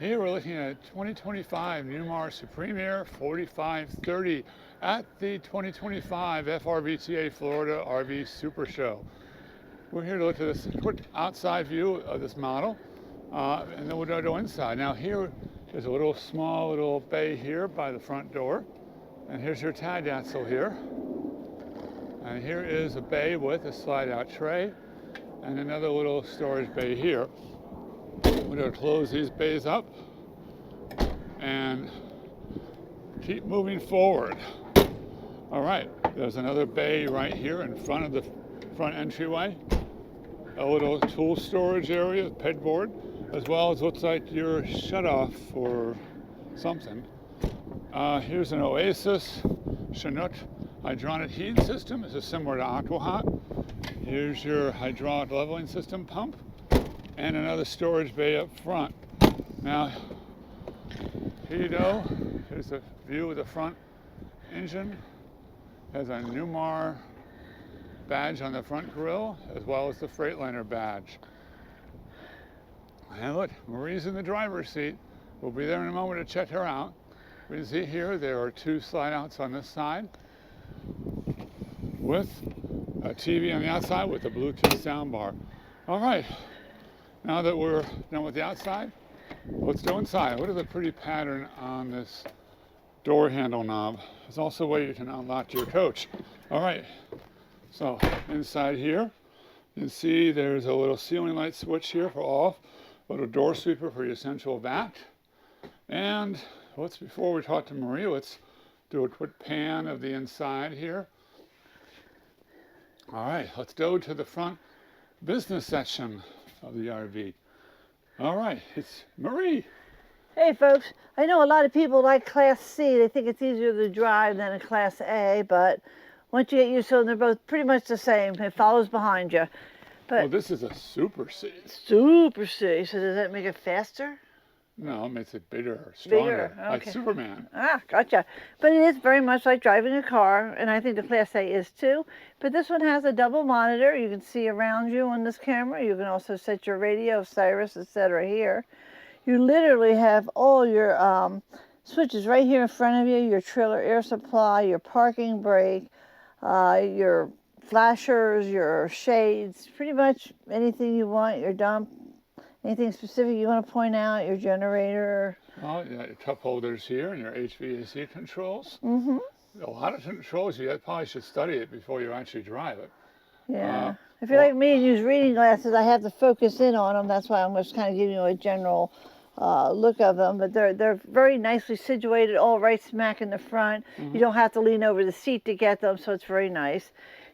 Here we're looking at 2025 Newmar Supreme Aire 4530 at the 2025 FRVTA Florida RV Supershow. We're here to look at this quick outside view of this model, and then we'll go inside. Now here is a small little bay here by the front door, and here's your tag axle here. And here is a bay with a slide-out tray, and another little storage bay here. We're going to close these bays up and keep moving forward. All right, there's another bay right here in front of the front entryway. A little tool storage area, pegboard, as well as looks like your shutoff for something. Here's an Oasis Chinook hydronic heating system. This is similar to AquaHot. Here's your hydraulic leveling system pump, and another storage bay up front. Now, here you go. Here's a view of the front engine. Has a Newmar badge on the front grille, as well as the Freightliner badge. And look, Marie's in the driver's seat. We'll be there in a moment to check her out. We can see here there are two slide outs on this side with a TV on the outside with a Bluetooth soundbar. All right, now that we're done with the outside, let's go inside. Look at the pretty pattern on this door handle knob. There's also a way you can unlock your coach. All right, so inside here, you can see there's a little ceiling light switch here for off, a little door sweeper for your central vac. And before we talk to Marie, let's do a quick pan of the inside here. All right, let's go to the front business section of the RV. All right, it's Marie. Hey folks, I know a lot of people like Class C. They think it's easier to drive than a Class A, but once you get used to them, they're both pretty much the same. It follows behind you. But well, this is a Super C. Super C, so does that make it faster? No, it makes it bigger, stronger, okay. like Superman. Ah, gotcha. But it is very much like driving a car, and I think the Class A is too. But this one has a double monitor. You can see around you on this camera. You can also set your radio, Sirius, etc. here. You literally have all your switches right here in front of you, your trailer air supply, your parking brake, your flashers, your shades, pretty much anything you want, your dump. Anything specific you want to point out? Your generator? Well, you got your cup holders here and your HVAC controls. Mm-hmm. A lot of controls. You probably should study it before you actually drive it. Yeah. If you're like me and use reading glasses, I have to focus in on them. That's why I'm just kind of giving you a general look of them. But they're very nicely situated, all right smack in the front. Mm-hmm. You don't have to lean over the seat to get them, so it's very nice.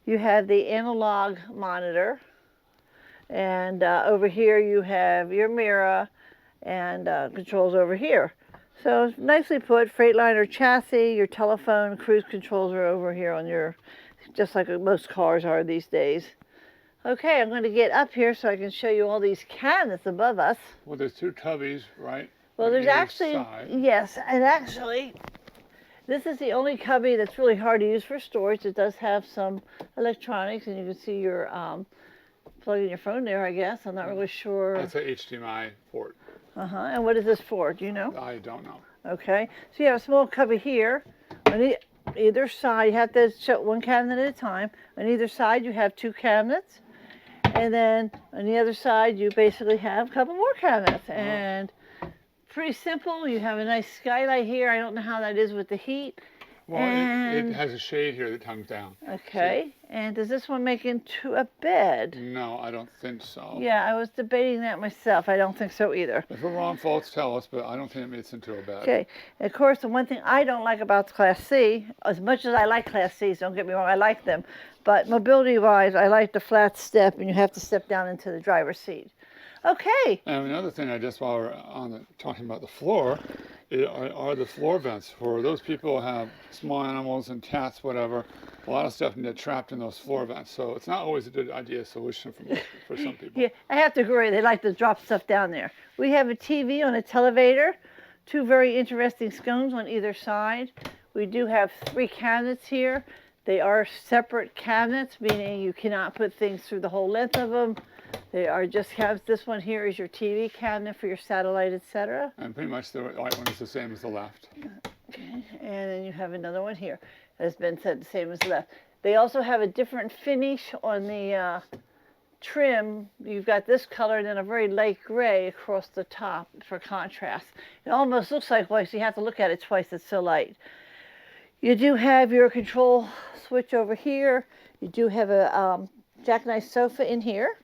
You have the analog monitor. And over here you have your mirror and controls over here. So nicely put. Freightliner chassis, your telephone, cruise controls are over here on your, just like most cars are these days. Okay, I'm going to get up here so I can show you all these cabinets above us. Well, there's two cubbies, right? Well, there's actually, yes, and actually, this is the only cubby that's really hard to use for storage. It does have some electronics, and you can see your plugging your phone there, I guess. I'm not really sure. That's an HDMI port. And what is this for? Do you know? I don't know. Okay. So you have a small cubby here. On either side, you have to shut one cabinet at a time. On either side, you have two cabinets. And then on the other side, you basically have a couple more cabinets. And pretty simple. You have a nice skylight here. I don't know how that is with the heat. Well, it has a shade here that comes down. Okay. See? And does this one make into a bed? No, I don't think so. Yeah, I was debating that myself. I don't think so either. If we're wrong, folks, tell us, but I don't think it makes into a bed. Okay. And of course, the one thing I don't like about Class C, as much as I like Class Cs, don't get me wrong, I like them, but mobility-wise, I like the flat step, and you have to step down into the driver's seat. Okay. And another thing, while we're talking about the floor, are the floor vents. For those people who have small animals and cats, whatever, a lot of stuff can get trapped in those floor vents. So it's not always a good solution for some people. Yeah, I have to agree. They like to drop stuff down there. We have a TV on a televator, two very interesting scones on either side. We do have three cabinets here. They are separate cabinets, meaning you cannot put things through the whole length of them. They are just cabinets. This one here is your TV cabinet for your satellite, etc. And pretty much the right one is the same as the left. Okay, and then you have another one here. As Ben said, the same as the left. They also have a different finish on the trim. You've got this color and then a very light gray across the top for contrast. It almost looks like white, so you have to look at it twice, it's so light. You do have your control switch over here. You do have a jackknife sofa in here.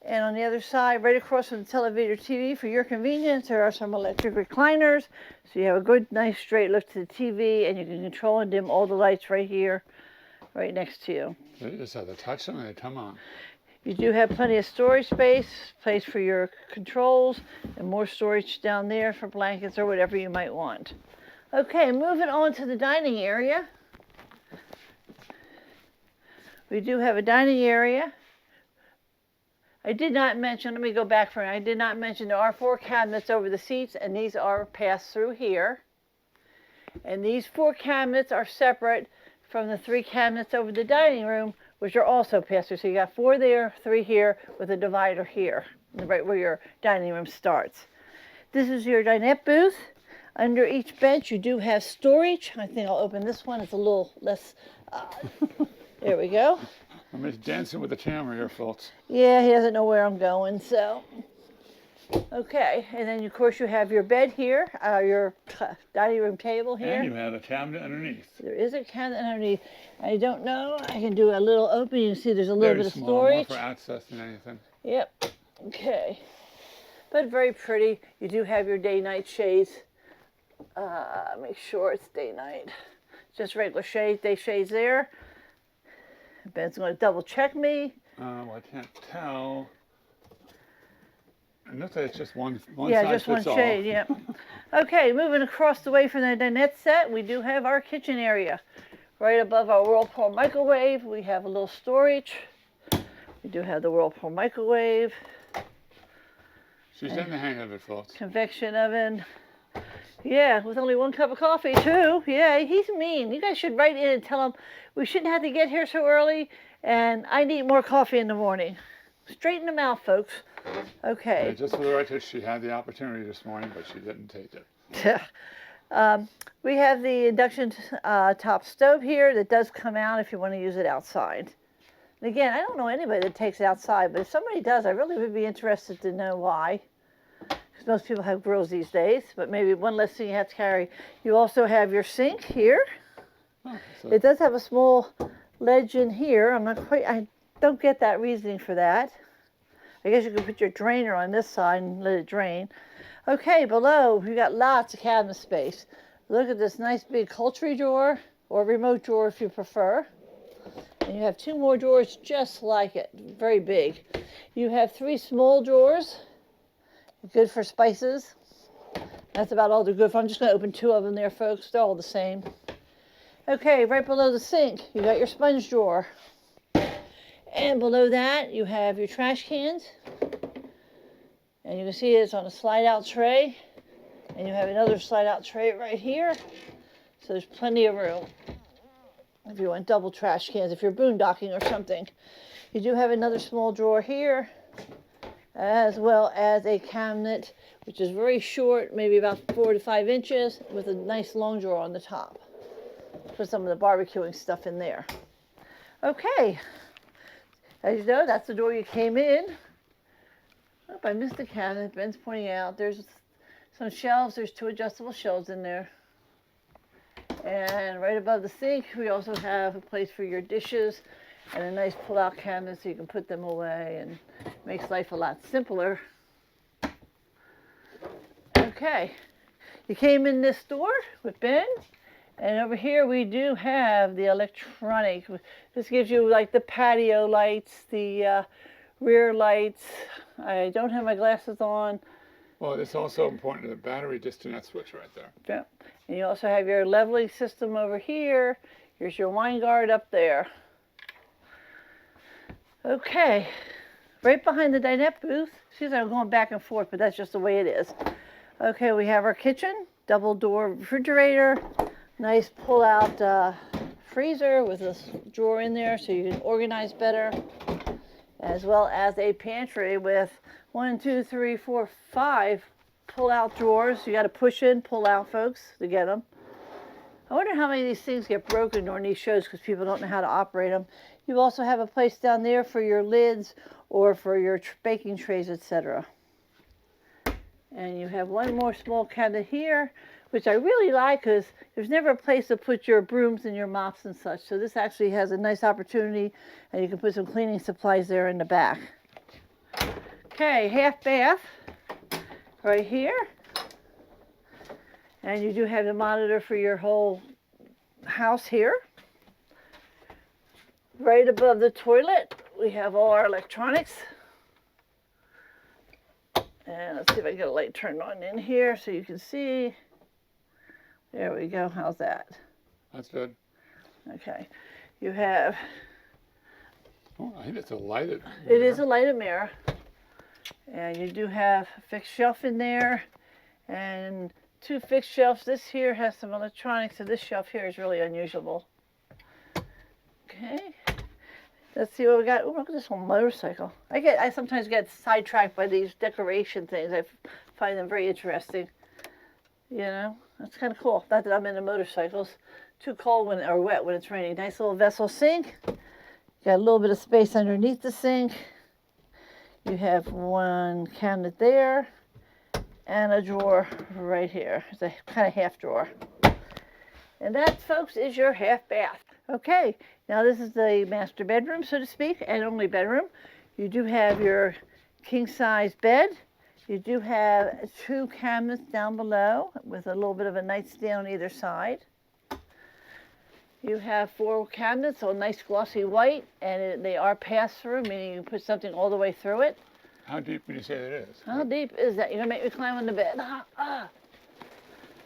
And on the other side, right across from the television TV, for your convenience, there are some electric recliners. So you have a good, nice, straight look to the TV, and you can control and dim all the lights right here, right next to you. You just have to touch them and they come on. You do have plenty of storage space, place for your controls, and more storage down there for blankets or whatever you might want. Okay, moving on to the dining area. We do have a dining area. I did not mention, let me go back for a minute. I did not mention there are 4 cabinets over the seats, and these are passed through here. And these 4 cabinets are separate from the 3 cabinets over the dining room, which are also passed through. So you got 4 there, 3 here, with a divider here, right where your dining room starts. This is your dinette booth. Under each bench, you do have storage. I think I'll open this one. It's a little less, there we go. I'm just dancing with the camera here, folks. Yeah, he doesn't know where I'm going, so. Okay, and then of course you have your bed here, your dining room table here. And you have a cabinet underneath. There is a cabinet underneath. I don't know, I can do a little opening. You can see there's a little bit of storage. More for access than anything. Yep, okay. But very pretty. You do have your day-night shades. Make sure it's day-night. Just regular shades, day shades there. Ben's going to double check me. Well, I can't tell. It looks like it's just one yeah, size just one fits all. shade, yeah. Okay, moving across the way from the dinette set, we do have our kitchen area. Right above our Whirlpool microwave, we have a little storage. We do have the Whirlpool microwave. She's in the hang of it, folks. Convection oven. Yeah, with only 1 cup of coffee, too. Yeah, he's mean. You guys should write in and tell him we shouldn't have to get here so early, and I need more coffee in the morning. Straighten them out, folks. Okay. Yeah, just for the record, she had the opportunity this morning, but she didn't take it. We have the induction top stove here that does come out if you want to use it outside. And again, I don't know anybody that takes it outside, but if somebody does, I really would be interested to know why. Because most people have grills these days, but maybe one less thing you have to carry. You also have your sink here. Oh, so It does have a small ledge in here. I don't get that reasoning for that. I guess you could put your drainer on this side and let it drain. Okay, below, you got lots of cabinet space. Look at this nice big poultry drawer, or remote drawer if you prefer. And you have 2 more drawers just like it, very big. You have 3 small drawers, good for spices. That's about all they're good for. I'm just going to open 2 of them there, folks. They're all the same. Okay, right below the sink, you got your sponge drawer. And below that, you have your trash cans. And you can see it's on a slide-out tray. And you have another slide-out tray right here. So there's plenty of room if you want double trash cans, if you're boondocking or something. You do have another small drawer here, as well as a cabinet, which is very short, maybe about 4 to 5 inches, with a nice long drawer on the top. Put some of the barbecuing stuff in there. Okay. As you know, that's the door you came in. Oh, I missed the cabinet. Ben's pointing out there's some shelves. There's 2 adjustable shelves in there. And right above the sink, we also have a place for your dishes and a nice pull-out cabinet so you can put them away, and makes life a lot simpler. Okay. You came in this door with Ben. And over here we do have the electronic. This gives you like the patio lights, the rear lights. I don't have my glasses on. Well, it's also important, the battery disconnect switch right there. Yeah. And you also have your leveling system over here. Here's your wine guard up there. Okay. Right behind the dinette booth. Excuse me, I'm going back and forth, but that's just the way it is. Okay, we have our kitchen, double door refrigerator. Nice pull-out freezer with a drawer in there so you can organize better. And as well as a pantry with 1, 2, 3, 4, 5 pull-out drawers. You got to push in, pull out, folks, to get them. I wonder how many of these things get broken during these shows because people don't know how to operate them. You also have a place down there for your lids or for your baking trays, etc. And you have one more small cabinet here, which I really like because there's never a place to put your brooms and your mops and such. So this actually has a nice opportunity, and you can put some cleaning supplies there in the back. Okay, half bath right here. And you do have the monitor for your whole house here. Right above the toilet, we have all our electronics. And let's see if I can get a light turned on in here so you can see. There we go. How's that? That's good. Okay. You have... Oh, I think it's a lighted mirror. It is a lighted mirror. And you do have a fixed shelf in there. And 2 fixed shelves. This here has some electronics, so this shelf here is really unusual. Okay. Let's see what we got. Oh, look at this whole motorcycle. I sometimes get sidetracked by these decoration things. I find them very interesting. You know, that's kind of cool. Not that I'm into motorcycles. Too cold when or wet when it's raining. Nice little vessel sink. Got a little bit of space underneath the sink. You have one cabinet there and a drawer right here. It's a kind of half drawer. And that, folks, is your half bath. Okay, now this is the master bedroom, so to speak, and only bedroom. You do have your king-size bed. You do have 2 cabinets down below with a little bit of a nightstand on either side. You have 4 cabinets, all nice glossy white, and they are pass-through, meaning you can put something all the way through it. How deep would you say it is? How deep is that? You're going to make me climb on the bed.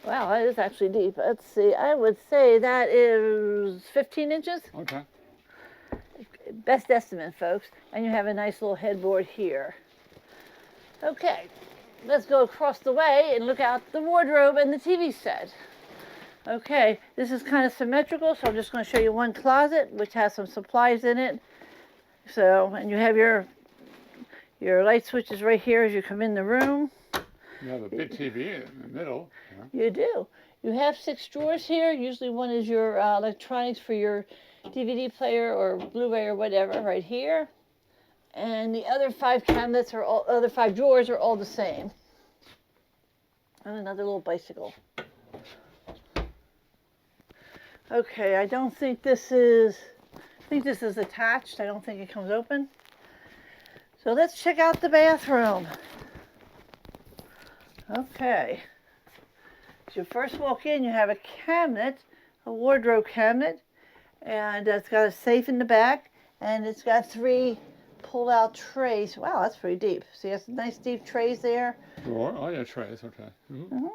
Wow, that is actually deep. Let's see. I would say that is 15 inches. Okay. Best estimate, folks. And you have a nice little headboard here. Okay, let's go across the way and look out the wardrobe and the TV set. Okay, this is kind of symmetrical, so I'm just going to show you one closet, which has some supplies in it. So, and you have your light switches right here as you come in the room. You have a big TV in the middle. Yeah. You do. You have 6 drawers here. Usually one is your electronics for your DVD player or Blu-ray or whatever right here. And the other 5 cabinets or other 5 drawers are all the same. And another little bicycle. Okay, I don't think this is, I think this is attached. I don't think it comes open. So let's check out the bathroom. Okay. As you first walk in, you have a cabinet, a wardrobe cabinet, and it's got a safe in the back, and it's got 3 pull-out trays. Wow, that's pretty deep. See, it's nice deep trays there. Drawer? Oh, yeah, trays, okay. Mm-hmm.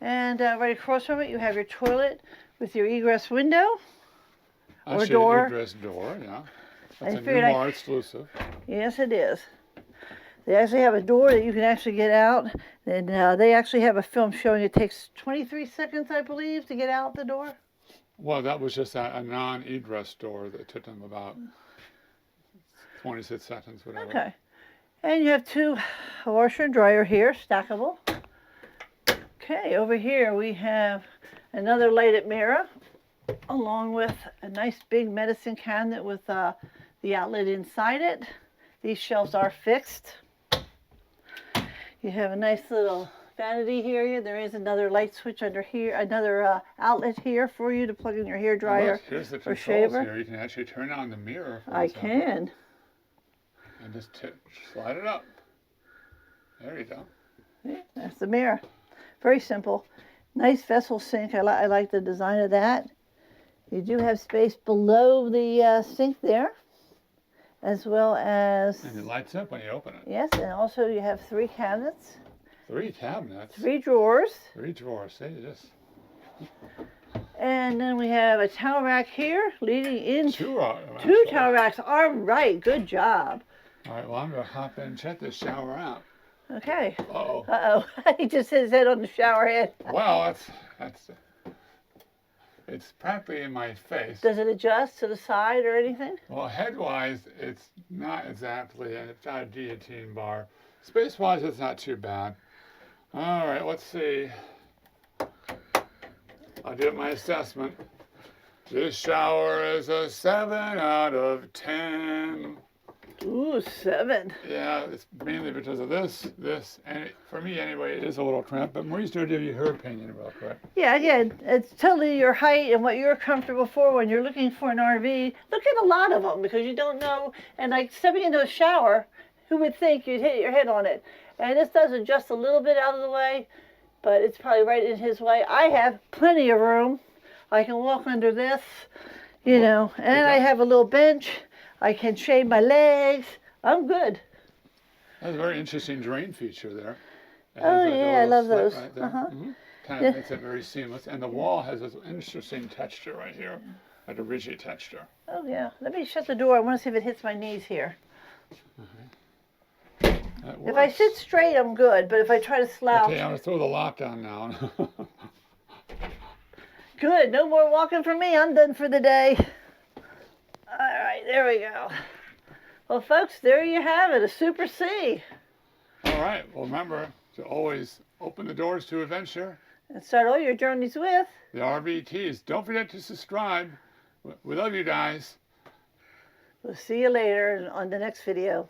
And right across from it, you have your toilet with your egress window Actually, or door. Egress door, yeah. That's I a figured Newmar exclusive. Yes, it is. They actually have a door that you can actually get out. And they actually have a film showing it takes 23 seconds, I believe, to get out the door. Well, that was just a non-egress door that took them about 26 seconds, whatever. Okay. And you have 2 washer and dryer here, stackable. Okay, over here we have another lighted mirror, along with a nice big medicine cabinet with the outlet inside it. These shelves are fixed. You have a nice little vanity here. There is another light switch under here, another outlet here for you to plug in your hair dryer Here's the or controls shaver. here. You can actually turn on the mirror. I can. And just slide it up. There you go. Yeah, that's the mirror. Very simple. Nice vessel sink. I like the design of that. You do have space below the sink there, as well as... And it lights up when you open it. Yes, and also you have 3 cabinets. 3 cabinets? 3 drawers. 3 drawers. See this? And then we have a towel rack here leading into... 2 towel racks. All right, good job. All right, well, I'm going to hop in and check this shower out. Okay. Uh-oh. Uh-oh. He just hit his head on the shower head. Well, that's It's practically in my face. Does it adjust to the side or anything? Well, head-wise, it's not exactly, and it's not a guillotine bar. Space-wise, it's not too bad. All right, let's see. I'll give my assessment. This shower is a 7 out of 10. Ooh, 7. Yeah, it's mainly because of this, and for me anyway, it is a little cramped. But Marie's going to give you her opinion real quick. Yeah, again, it's totally your height and what you're comfortable for when you're looking for an RV. Look at a lot of them because you don't know. And like stepping into a shower, who would think you'd hit your head on it? And this does adjust a little bit out of the way, but it's probably right in his way. I have plenty of room. I can walk under this, you know, and I have a little bench. I can shave my legs. I'm good. That's a very interesting drain feature there. Oh, yeah, I love those. Right there. Kind of makes it very seamless. And the wall has this interesting texture right here, like a ridgy texture. Oh, yeah. Let me shut the door. I want to see if it hits my knees here. If I sit straight, I'm good. But if I try to slouch... Okay, I'm going to throw the lock down now. Good. No more walking for me. I'm done for the day. All right, there we go. Well, folks, there you have it, a Super C. All right, well, remember to always open the doors to adventure. And start all your journeys with the RVkeys. Don't forget to subscribe. We love you guys. We'll see you later on the next video.